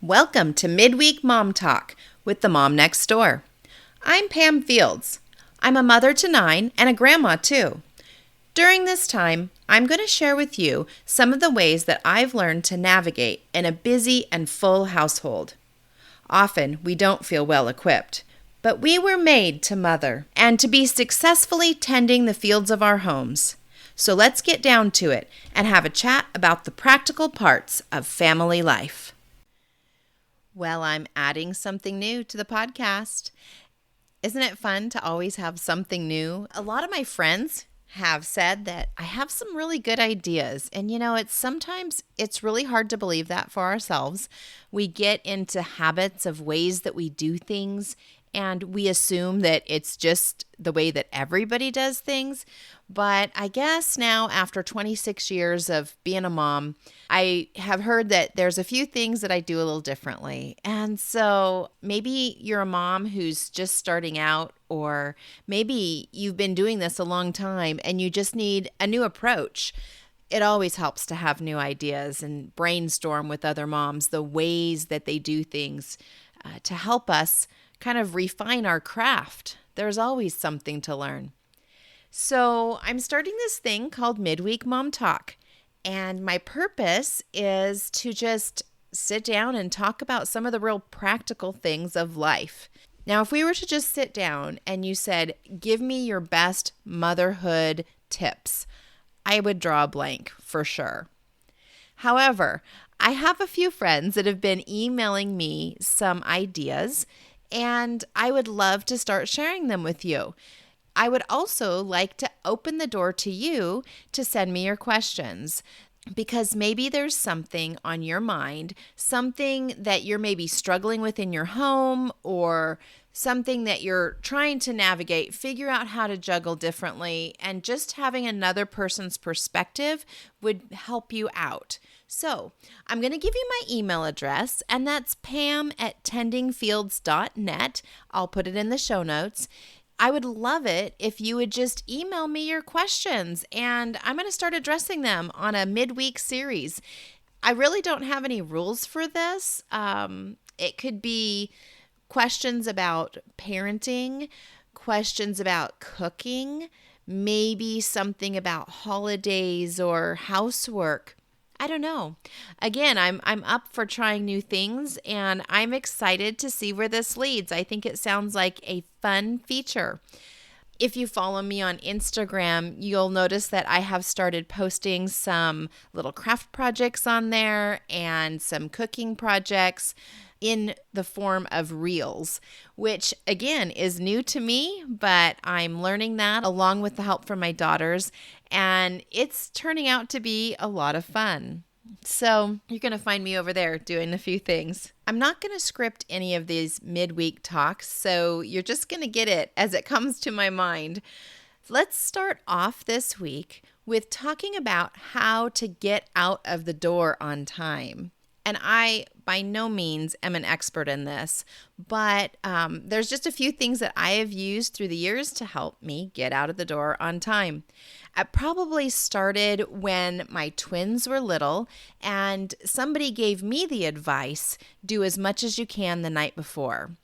Welcome to Midweek Mom Talk with the Mom Next Door. I'm Pam Fields. I'm a mother to 9 and a grandma too. During this time, I'm going to share with you some of the ways that I've learned to navigate in a busy and full household. Often, we don't feel well equipped, but we were made to mother and to be successfully tending the fields of our homes. So let's get down to it and have a chat about the practical parts of family life. Well, I'm adding something new to the podcast. Isn't it fun to always have something new? A lot of my friends have said that I have some really good ideas. And sometimes it's really hard to believe that for ourselves. We get into habits of ways that we do things, and we assume that it's just the way that everybody does things. But I guess now, after 26 years of being a mom, I have heard that there's a few things that I do a little differently. And so maybe you're a mom who's just starting out, or maybe you've been doing this a long time and you just need a new approach. It always helps to have new ideas and brainstorm with other moms the ways that they do things to help us kind of refine our craft. There's always something to learn. So I'm starting this thing called Midweek Mom Talk, and my purpose is to just sit down and talk about some of the real practical things of life. Now, if we were to just sit down and you said, give me your best motherhood tips, I would draw a blank for sure. However, I have a few friends that have been emailing me some ideas, and I would love to start sharing them with you. I would also like to open the door to you to send me your questions, because maybe there's something on your mind, something that you're maybe struggling with in your home, or something that you're trying to navigate, figure out how to juggle differently, and just having another person's perspective would help you out. So I'm going to give you my email address, and that's pam@tendingfields.net. I'll put it in the show notes. I would love it if you would just email me your questions, and I'm going to start addressing them on a midweek series. I really don't have any rules for this. It could be questions about parenting, questions about cooking, maybe something about holidays or housework. I don't know. Again, I'm up for trying new things, and I'm excited to see where this leads. I think it sounds like a fun feature. If you follow me on Instagram, you'll notice that I have started posting some little craft projects on there and some cooking projects in the form of reels, which again is new to me, but I'm learning that along with the help from my daughters, and it's turning out to be a lot of fun. So you're going to find me over there doing a few things. I'm not going to script any of these midweek talks, so you're just going to get it as it comes to my mind. Let's start off this week with talking about how to get out of the door on time. And I, by no means, am an expert in this, but there's just a few things that I have used through the years to help me get out of the door on time. It probably started when my twins were little, and somebody gave me the advice, do as much as you can the night before,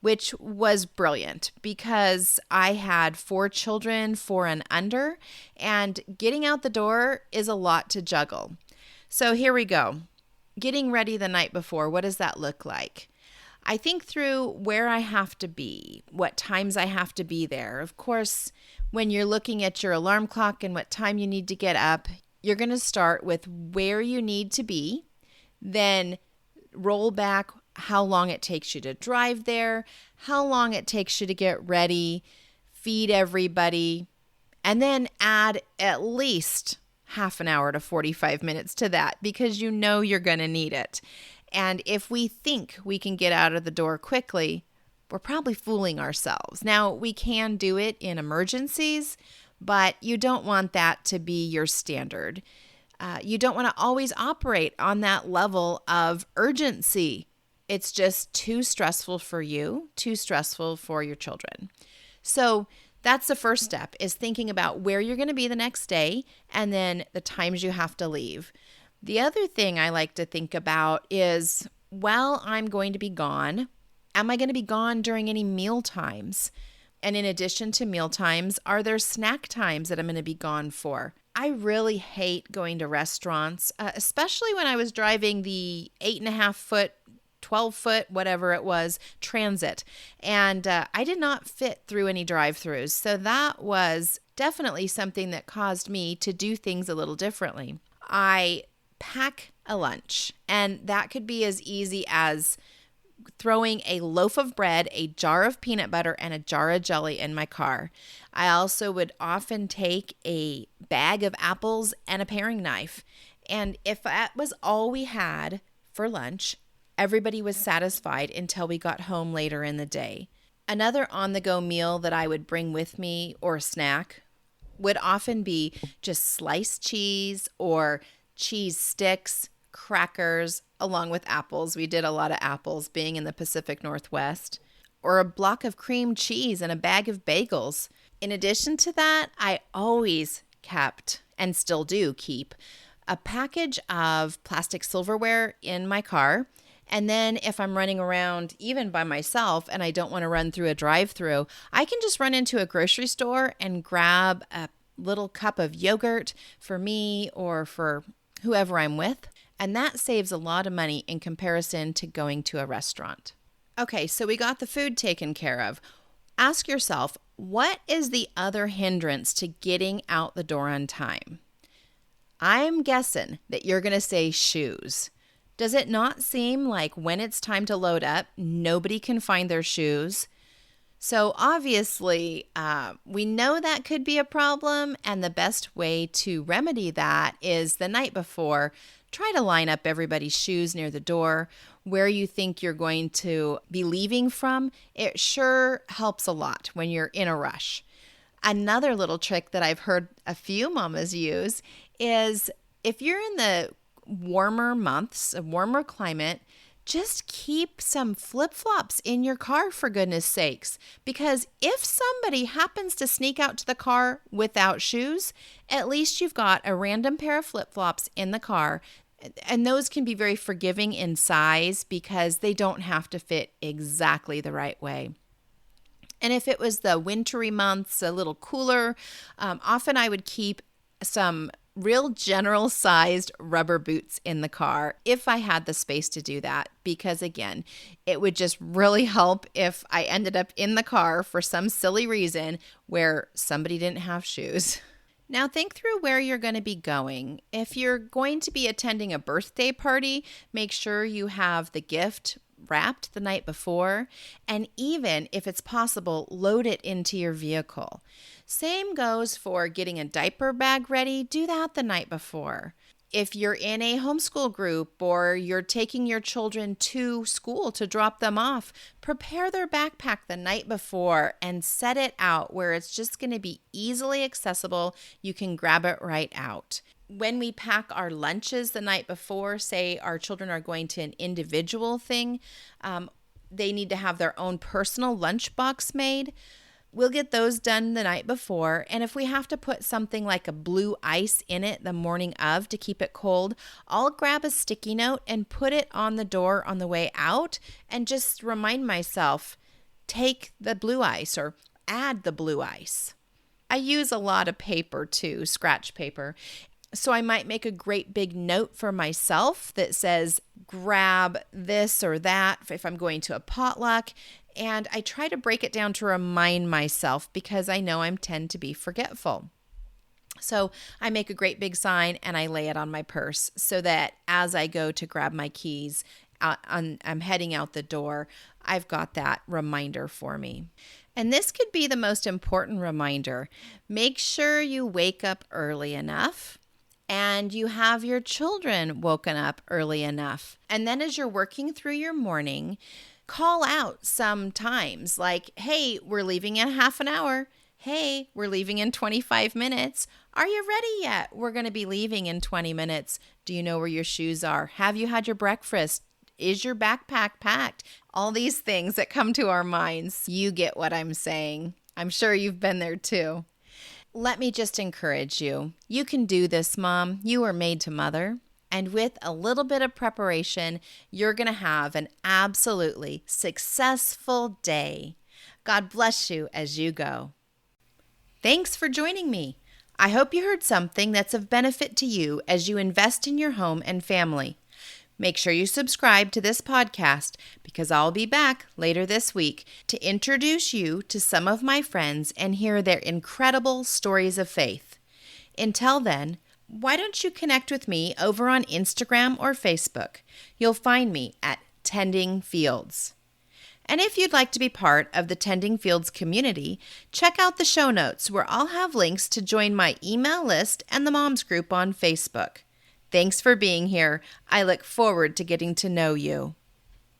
which was brilliant because I had 4 children, 4 and under, and getting out the door is a lot to juggle. So here we go. Getting ready the night before, what does that look like? I think through where I have to be, what times I have to be there. Of course, when you're looking at your alarm clock and what time you need to get up, you're going to start with where you need to be, then roll back how long it takes you to drive there, how long it takes you to get ready, feed everybody, and then add at least half an hour to 45 minutes to that, because you know you're going to need it. And if we think we can get out of the door quickly, we're probably fooling ourselves. Now, we can do it in emergencies, but you don't want that to be your standard. You don't want to always operate on that level of urgency. It's just too stressful for you, too stressful for your children. So that's the first step, is thinking about where you're going to be the next day and then the times you have to leave. The other thing I like to think about is while I'm going to be gone, am I going to be gone during any meal times? And in addition to meal times, are there snack times that I'm going to be gone for? I really hate going to restaurants, especially when I was driving the 8.5-foot 12-foot, whatever it was, transit. And I did not fit through any drive-thrus. So that was definitely something that caused me to do things a little differently. I pack a lunch, and that could be as easy as throwing a loaf of bread, a jar of peanut butter, and a jar of jelly in my car. I also would often take a bag of apples and a paring knife. And if that was all we had for lunch, everybody was satisfied until we got home later in the day. Another on-the-go meal that I would bring with me, or snack, would often be just sliced cheese or cheese sticks, crackers, along with apples. We did a lot of apples being in the Pacific Northwest. Or a block of cream cheese and a bag of bagels. In addition to that, I always kept, and still do keep, a package of plastic silverware in my car. And then if I'm running around even by myself and I don't want to run through a drive-through, I can just run into a grocery store and grab a little cup of yogurt for me or for whoever I'm with. And that saves a lot of money in comparison to going to a restaurant. Okay, so we got the food taken care of. Ask yourself, what is the other hindrance to getting out the door on time? I'm guessing that you're going to say shoes. Does it not seem like when it's time to load up, nobody can find their shoes? So obviously, we know that could be a problem, and the best way to remedy that is the night before, try to line up everybody's shoes near the door where you think you're going to be leaving from. It sure helps a lot when you're in a rush. Another little trick that I've heard a few mamas use is if you're in the warmer months, a warmer climate, just keep some flip-flops in your car, for goodness sakes. Because if somebody happens to sneak out to the car without shoes, at least you've got a random pair of flip-flops in the car. And those can be very forgiving in size because they don't have to fit exactly the right way. And if it was the wintry months, a little cooler, often I would keep some real general sized rubber boots in the car if I had the space to do that, because again, it would just really help if I ended up in the car for some silly reason where somebody didn't have shoes. Now think through where you're going to be going. If you're going to be attending a birthday party, make sure you have the gift wrapped the night before, and even if it's possible, load it into your vehicle. Same goes for getting a diaper bag ready. Do that the night before. If you're in a homeschool group or you're taking your children to school to drop them off, prepare their backpack the night before and set it out where it's just going to be easily accessible. You can grab it right out. When we pack our lunches the night before, say our children are going to an individual thing, they need to have their own personal lunchbox made. We'll get those done the night before, and if we have to put something like a blue ice in it the morning of to keep it cold, I'll grab a sticky note and put it on the door on the way out and just remind myself, take the blue ice or add the blue ice. I use a lot of paper too, scratch paper. So I might make a great big note for myself that says, grab this or that if I'm going to a potluck. And I try to break it down to remind myself because I know I tend to be forgetful. So I make a great big sign and I lay it on my purse so that as I go to grab my keys, I'm heading out the door, I've got that reminder for me. And this could be the most important reminder. Make sure you wake up early enough and you have your children woken up early enough. And then as you're working through your morning, call out sometimes like, hey, we're leaving in half an hour. Hey, we're leaving in 25 minutes. Are you ready yet? We're going to be leaving in 20 minutes. Do you know where your shoes are? Have you had your breakfast? Is your backpack packed? All these things that come to our minds. You get what I'm saying. I'm sure you've been there too. Let me just encourage you. You can do this, Mom. You were made to mother. And with a little bit of preparation, you're going to have an absolutely successful day. God bless you as you go. Thanks for joining me. I hope you heard something that's of benefit to you as you invest in your home and family. Make sure you subscribe to this podcast because I'll be back later this week to introduce you to some of my friends and hear their incredible stories of faith. Until then, why don't you connect with me over on Instagram or Facebook? You'll find me at Tending Fields. And if you'd like to be part of the Tending Fields community, check out the show notes where I'll have links to join my email list and the Moms group on Facebook. Thanks for being here. I look forward to getting to know you.